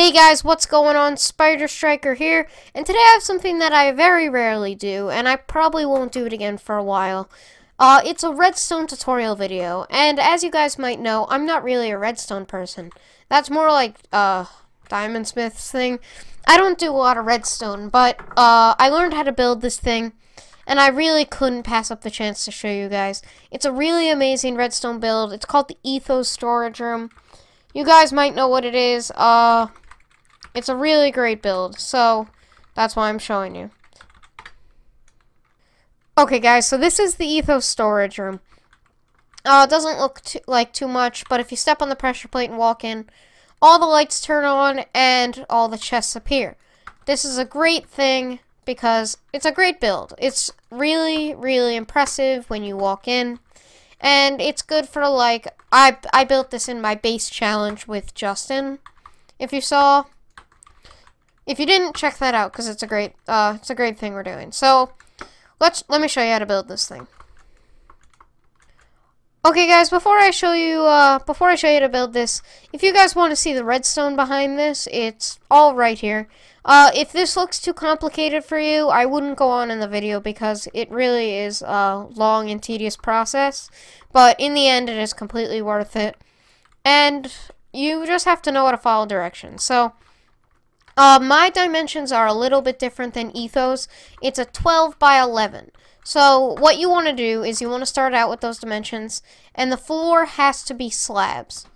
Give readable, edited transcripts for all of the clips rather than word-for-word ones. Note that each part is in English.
Hey guys, what's going on? Spider Striker here, and today I have something that I very rarely do, and I probably won't do it again for a while. It's a redstone tutorial video, and as you guys might know, I'm not really a redstone person. That's more like, Diamond Smith's thing. I don't do a lot of redstone, but, I learned how to build this thing, and I really couldn't pass up the chance to show you guys. It's a really amazing redstone build. It's called the Ethos storage room. You guys might know what it is. It's a really great build, so that's why I'm showing you. Okay, guys, so this is the Ethos storage room. It doesn't look like too much, but if you step on the pressure plate and walk in, all the lights turn on and all the chests appear. This is a great thing because it's a great build. It's really, really impressive when you walk in. And it's good for, like, I built this in my base challenge with Justin, if you saw. If you didn't, check that out, because it's a great thing we're doing. So, let me show you how to build this thing. Okay, guys, before I show you how to build this, if you guys want to see the redstone behind this, it's all right here. If this looks too complicated for you, I wouldn't go on in the video because it really is a long and tedious process. But in the end, it is completely worth it. And you just have to know how to follow directions. So, my dimensions are a little bit different than Ethos. It's a 12 by 11. So, what you want to do is you want to start out with those dimensions, and the floor has to be slabs.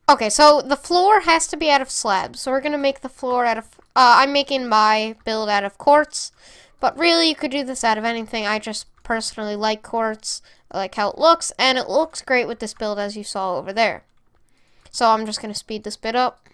Okay, so the floor has to be out of slabs. So we're going to make the floor out of, I'm making my build out of quartz. But really, you could do this out of anything. I just personally like quartz. I like how it looks, and it looks great with this build as you saw over there. So I'm just going to speed this bit up.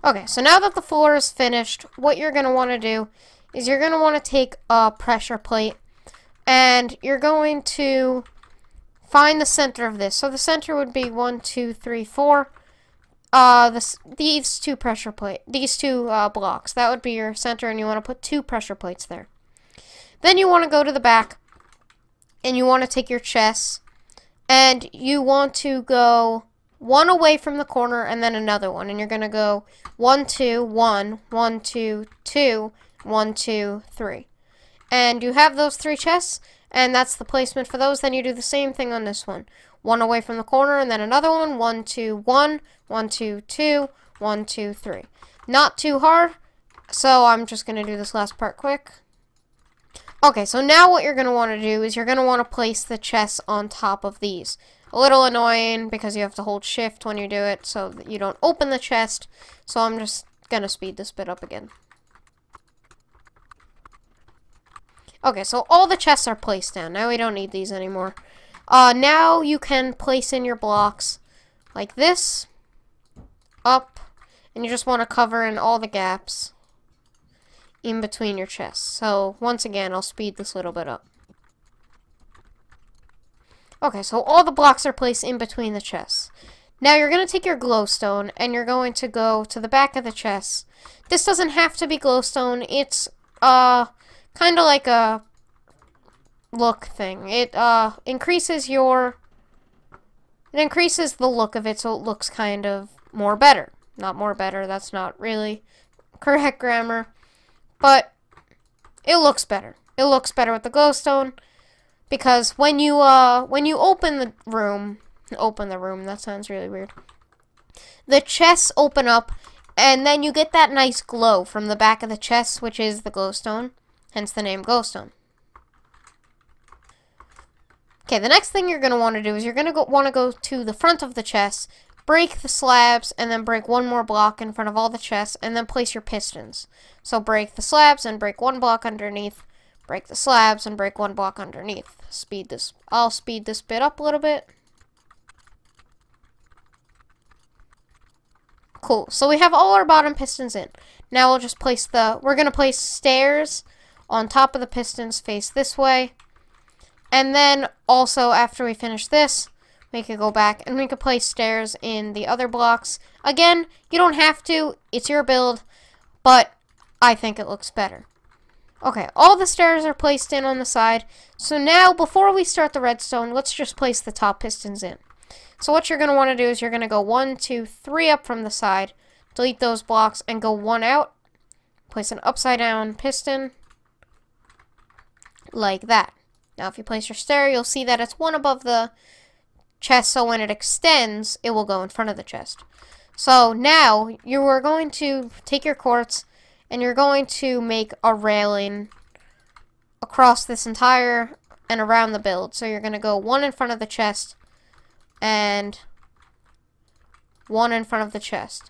Okay, so now that the floor is finished, what you're going to want to do is you're going to want to take a pressure plate, and you're going to find the center of this. So the center would be 1, 2, 3, 4. These two blocks. That would be your center, and you want to put 2 pressure plates there. Then you want to go to the back, and you want to take your chests, and you want to go one away from the corner, and then another one, and you're going to go 1, 2, 1, 1, 2, 2, 1, 2, 3. And you have those 3 chests, and that's the placement for those. Then you do the same thing on this one. One away from the corner, and then another one. 1, 2, 1, 1, 2, 2, 1, 2, 3. Not too hard, so I'm just going to do this last part quick. Okay, so now what you're going to want to do is you're going to want to place the chests on top of these. A little annoying because you have to hold shift when you do it so that you don't open the chest. So I'm just going to speed this bit up again. Okay, so all the chests are placed down. Now we don't need these anymore. Now you can place in your blocks like this, up, and you just want to cover in all the gaps in between your chests. So once again, I'll speed this little bit up. Okay, so all the blocks are placed in between the chests. Now you're going to take your glowstone, and you're going to go to the back of the chest. This doesn't have to be glowstone. It's, kind of like a look thing. It increases the look of it, so it looks kind of more better. Not more better, that's not really correct grammar, but it looks better. It looks better with the glowstone because when you open the room, that sounds really weird. The chests open up, and then you get that nice glow from the back of the chest, which is the glowstone. Hence the name glowstone. Okay, the next thing you're going to want to do is you're going to want to go to the front of the chest, break the slabs, and then break one more block in front of all the chests, and then place your pistons. So break the slabs and break 1 block underneath, break the slabs and break 1 block underneath. I'll speed this bit up a little bit. Cool, so we have all our bottom pistons in. Now we'll just place we're going to place stairs on top of the pistons, face this way. And then also after we finish this, we could go back and we could place stairs in the other blocks. Again, you don't have to, it's your build, but I think it looks better. Okay, all the stairs are placed in on the side. So now, before we start the redstone, let's just place the top pistons in. So what you're going to want to do is you're going to go 1, 2, 3 up from the side, delete those blocks, and go 1 out. Place an upside down piston, like that. Now if you place your stair, you'll see that it's 1 above the chest, so when it extends, it will go in front of the chest. So now, you are going to take your quartz, and you're going to make a railing across this entire and around the build. So you're going to go 1 in front of the chest, and 1 in front of the chest.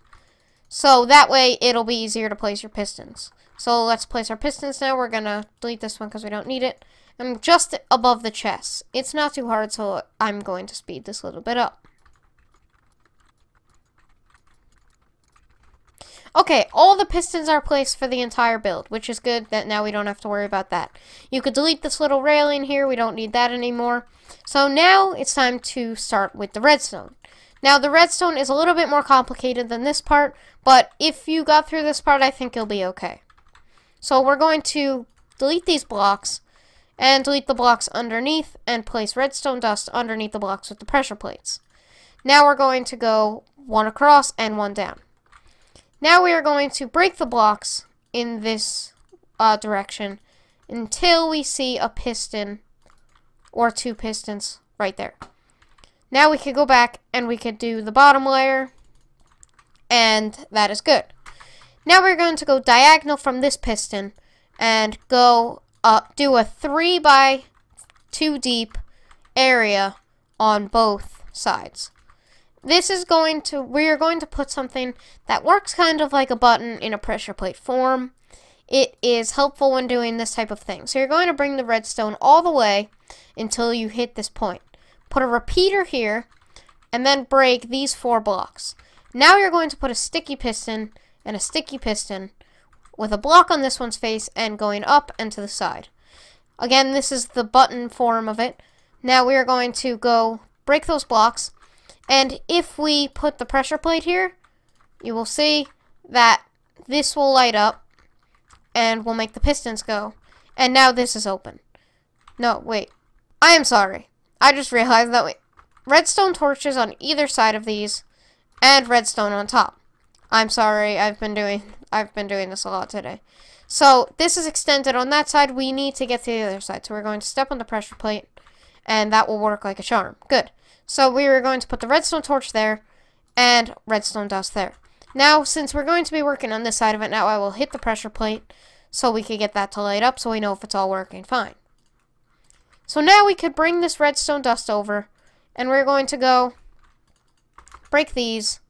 So that way, it'll be easier to place your pistons. So let's place our pistons now. We're going to delete this one because we don't need it. And just above the chest. It's not too hard, so I'm going to speed this a little bit up. Okay, all the pistons are placed for the entire build, which is good that now we don't have to worry about that. You could delete this little railing here. We don't need that anymore. So now it's time to start with the redstone. Now the redstone is a little bit more complicated than this part, but if you got through this part, I think you'll be okay. So we're going to delete these blocks and delete the blocks underneath and place redstone dust underneath the blocks with the pressure plates. Now we're going to go 1 across and 1 down. Now we are going to break the blocks in this direction until we see a piston or 2 pistons right there. Now we could go back and we could do the bottom layer, and that is good. Now we're going to go diagonal from this piston and go do a 3 by 2 deep area on both sides. This is going to, we are going to put something that works kind of like a button in a pressure plate form. It is helpful when doing this type of thing. So you're going to bring the redstone all the way until you hit this point. Put a repeater here, and then break these 4 blocks. Now you're going to put a sticky piston and a sticky piston with a block on this one's face and going up and to the side. Again, this is the button form of it. Now we are going to go break those blocks. And if we put the pressure plate here, you will see that this will light up and will make the pistons go. And now this is open. No, wait. I am sorry. I just realized that redstone torches on either side of these and redstone on top. I'm sorry. I've been doing this a lot today. So this is extended on that side. We need to get to the other side. So we're going to step on the pressure plate, and that will work like a charm. Good. So we are going to put the redstone torch there and redstone dust there. Now, since we're going to be working on this side of it, now I will hit the pressure plate so we can get that to light up so we know if it's all working fine. So now we could bring this redstone dust over, and we're going to go break these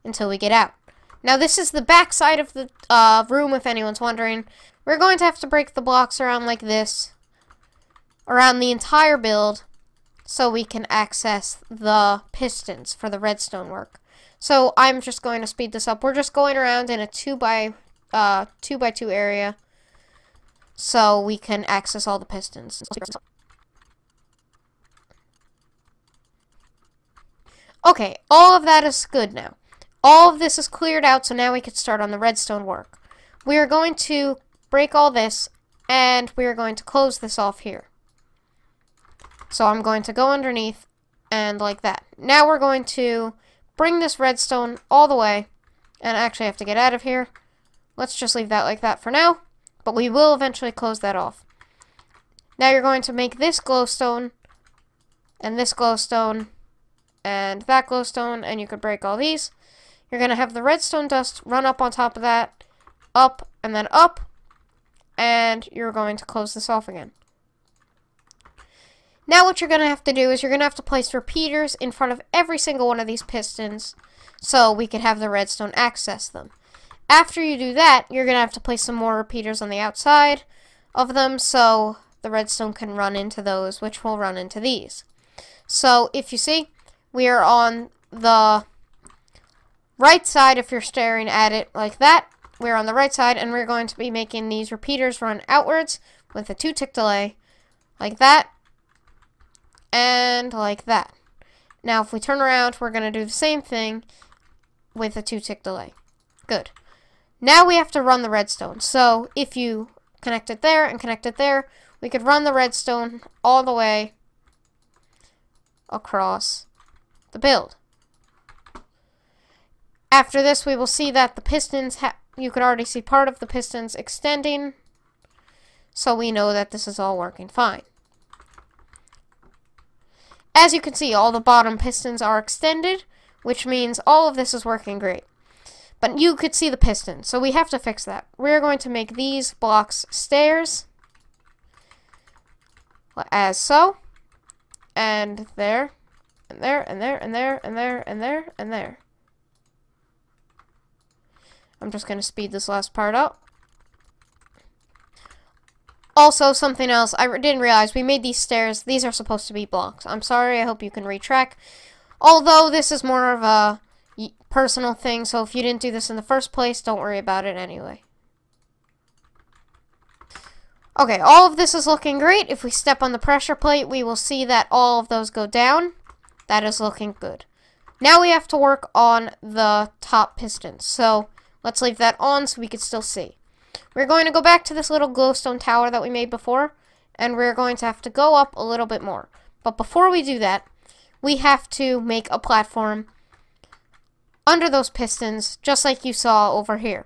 until we get out. Now this is the back side of the room, if anyone's wondering. We're going to have to break the blocks around like this, around the entire build, so we can access the pistons for the redstone work. So I'm just going to speed this up. We're just going around in a 2 by 2 area so we can access all the pistons. Okay, all of that is good now. All of this is cleared out, so now we can start on the redstone work. We are going to break all this, and we are going to close this off here. So I'm going to go underneath and like that. Now we're going to bring this redstone all the way, and actually I have to get out of here. Let's just leave that like that for now, but we will eventually close that off. Now you're going to make this glowstone, and this glowstone, and that glowstone, and you could break all these. You're going to have the redstone dust run up on top of that, up, and then up, and you're going to close this off again. Now what you're going to have to do is you're going to have to place repeaters in front of every single one of these pistons so we can have the redstone access them. After you do that, you're going to have to place some more repeaters on the outside of them so the redstone can run into those, which will run into these. So if you see, we are on the right side if you're staring at it like that. We're on the right side, and we're going to be making these repeaters run outwards with a 2-tick delay like that. And like that. Now if we turn around, we're going to do the same thing with a 2-tick delay. Good. Now we have to run the redstone. So if you connect it there, and connect it there. We could run the redstone all the way across the build. After this, we will see that the pistons, you could already see part of the pistons extending, so we know that this is all working fine. As you can see, all the bottom pistons are extended, which means all of this is working great. But you could see the pistons, so we have to fix that. We're going to make these blocks stairs, as so, and there, and there, and there, and there, and there, and there, and there. I'm just going to speed this last part up. Also, something else, I didn't realize, we made these stairs. These are supposed to be blocks. I'm sorry, I hope you can retrack. Although, this is more of a personal thing, so if you didn't do this in the first place, don't worry about it anyway. Okay, all of this is looking great. If we step on the pressure plate, we will see that all of those go down. That is looking good. Now we have to work on the top pistons. So, let's leave that on so we can still see. We're going to go back to this little glowstone tower that we made before, and we're going to have to go up a little bit more. But before we do that, we have to make a platform under those pistons, just like you saw over here.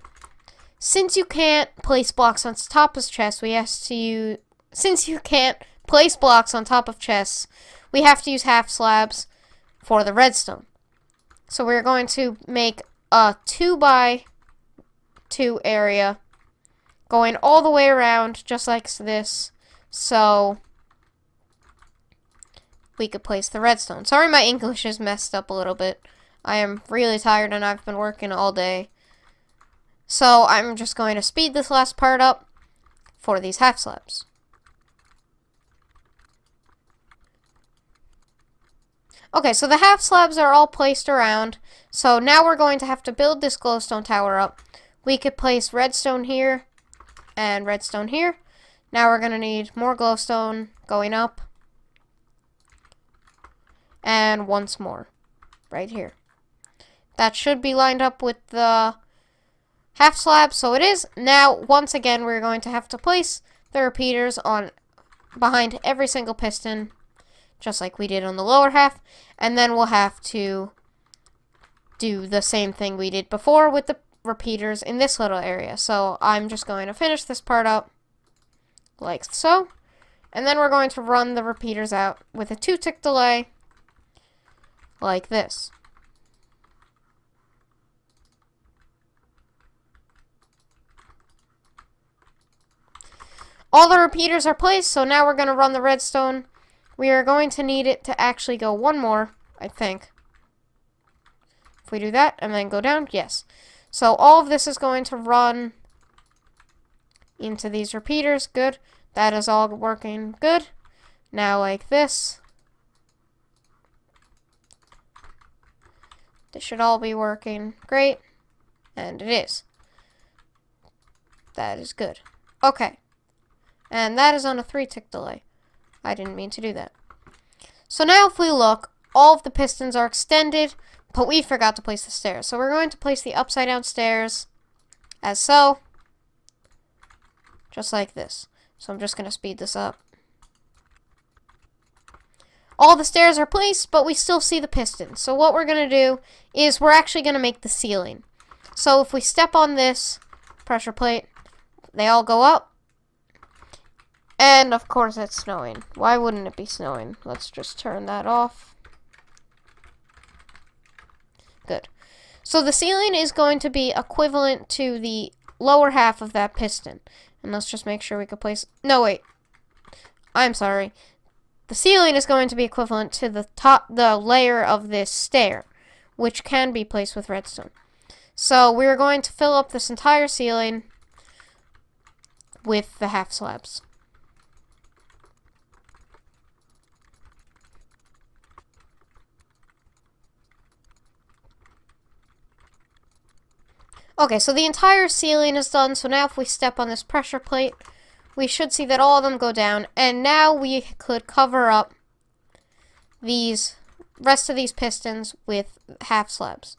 Since you can't place blocks on top of chests, we have to use... Since you can't place blocks on top of chests, we have to use half slabs for the redstone. So we're going to make a 2x2 area going all the way around, just like this, so we could place the redstone. Sorry my English is messed up a little bit. I am really tired and I've been working all day. So I'm just going to speed this last part up for these half slabs. Okay, so the half slabs are all placed around. So now we're going to have to build this glowstone tower up. We could place redstone here and redstone here. Now we're going to need more glowstone going up. And once more right here. That should be lined up with the half slab, so it is. Now, once again, we're going to have to place the repeaters on behind every single piston, just like we did on the lower half, and then we'll have to do the same thing we did before with the repeaters in this little area. So I'm just going to finish this part up like so, and then we're going to run the repeaters out with a 2-tick delay like this. All the repeaters are placed, so now we're going to run the redstone. We are going to need it to actually go one more, I think. If we do that and then go down, yes. So all of this is going to run into these repeaters. Good. That is all working good. Now like this. This should all be working great. And it is. That is good. Okay. And that is on a 3-tick delay. I didn't mean to do that. So now if we look, all of the pistons are extended, but we forgot to place the stairs. So we're going to place the upside down stairs as so. Just like this. So I'm just going to speed this up. All the stairs are placed, but we still see the pistons. So what we're going to do is we're actually going to make the ceiling. So if we step on this pressure plate, they all go up. And, of course, it's snowing. Why wouldn't it be snowing? Let's just turn that off. Good. So the ceiling is going to be equivalent to the lower half of that piston. And let's just make sure we can place... No, wait. I'm sorry. The ceiling is going to be equivalent to the layer of this stair, which can be placed with redstone. So we're going to fill up this entire ceiling with the half slabs. Okay, so the entire ceiling is done, so now if we step on this pressure plate, we should see that all of them go down, and now we could cover up these rest of these pistons with half slabs.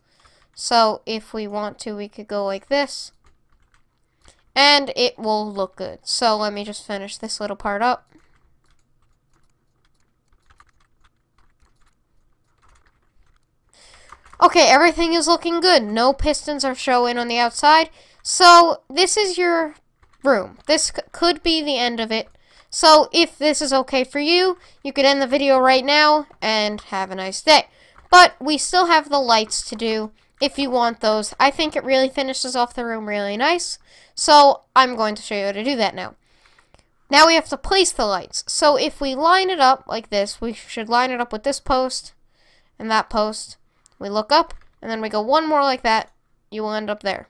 So if we want to, we could go like this, and it will look good. So let me just finish this little part up. Okay, everything is looking good. No pistons are showing on the outside. So this is your room. This could be the end of it. So if this is okay for you, you could end the video right now and have a nice day. But we still have the lights to do if you want those. I think it really finishes off the room really nice. So I'm going to show you how to do that now. Now we have to place the lights. So if we line it up like this, we should line it up with this post and that post. We look up, and then we go one more like that. You will end up there.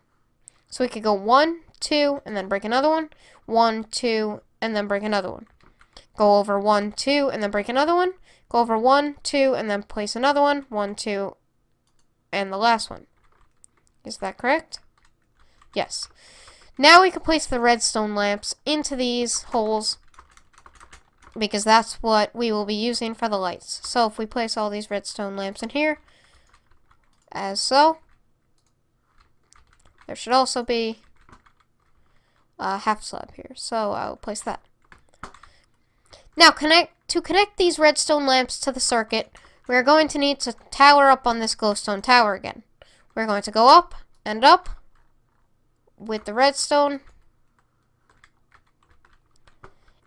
So we could go 1, 2, and then break another one. 1, 2, and then break another one. Go over 1, 2, and then break another one. Go over 1, 2, and then place another one. 1, 2, and the last one. Is that correct? Yes. Now we can place the redstone lamps into these holes, because that's what we will be using for the lights. So if we place all these redstone lamps in here, as so, there should also be a half slab here, so I will place that. Now, to connect these redstone lamps to the circuit, we're going to need to tower up on this glowstone tower again. We're going to go up and up with the redstone,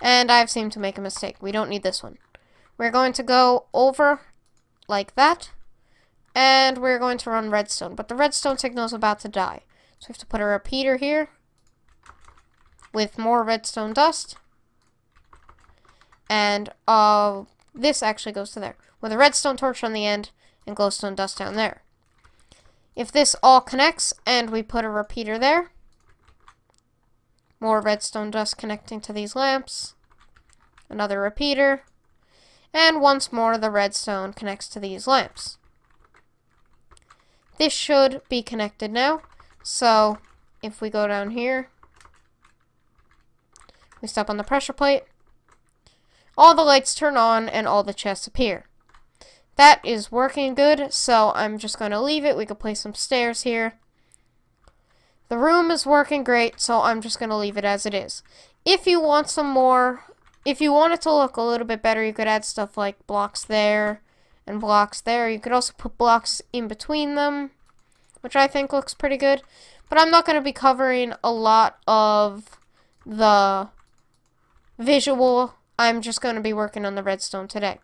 and I've seemed to make a mistake. We don't need this one. We're going to go over like that, and we're going to run redstone, but the redstone signal is about to die. So we have to put a repeater here with more redstone dust. And this actually goes to there, with a redstone torch on the end and glowstone dust down there. If this all connects and we put a repeater there, more redstone dust connecting to these lamps, another repeater, and once more the redstone connects to these lamps. This should be connected now, so if we go down here, we step on the pressure plate, all the lights turn on and all the chests appear. That is working good, so I'm just going to leave it. We could place some stairs here. The room is working great, so I'm just going to leave it as it is. If you want some more, if you want it to look a little bit better, you could add stuff like blocks there and blocks there. You could also put blocks in between them, which I think looks pretty good. But I'm not going to be covering a lot of the visual. I'm just going to be working on the redstone today.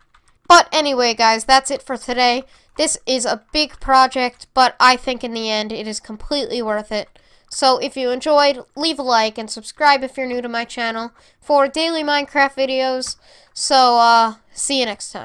But anyway, guys, that's it for today. This is a big project, but I think in the end it is completely worth it. So if you enjoyed, leave a like and subscribe if you're new to my channel for daily Minecraft videos. So, see you next time.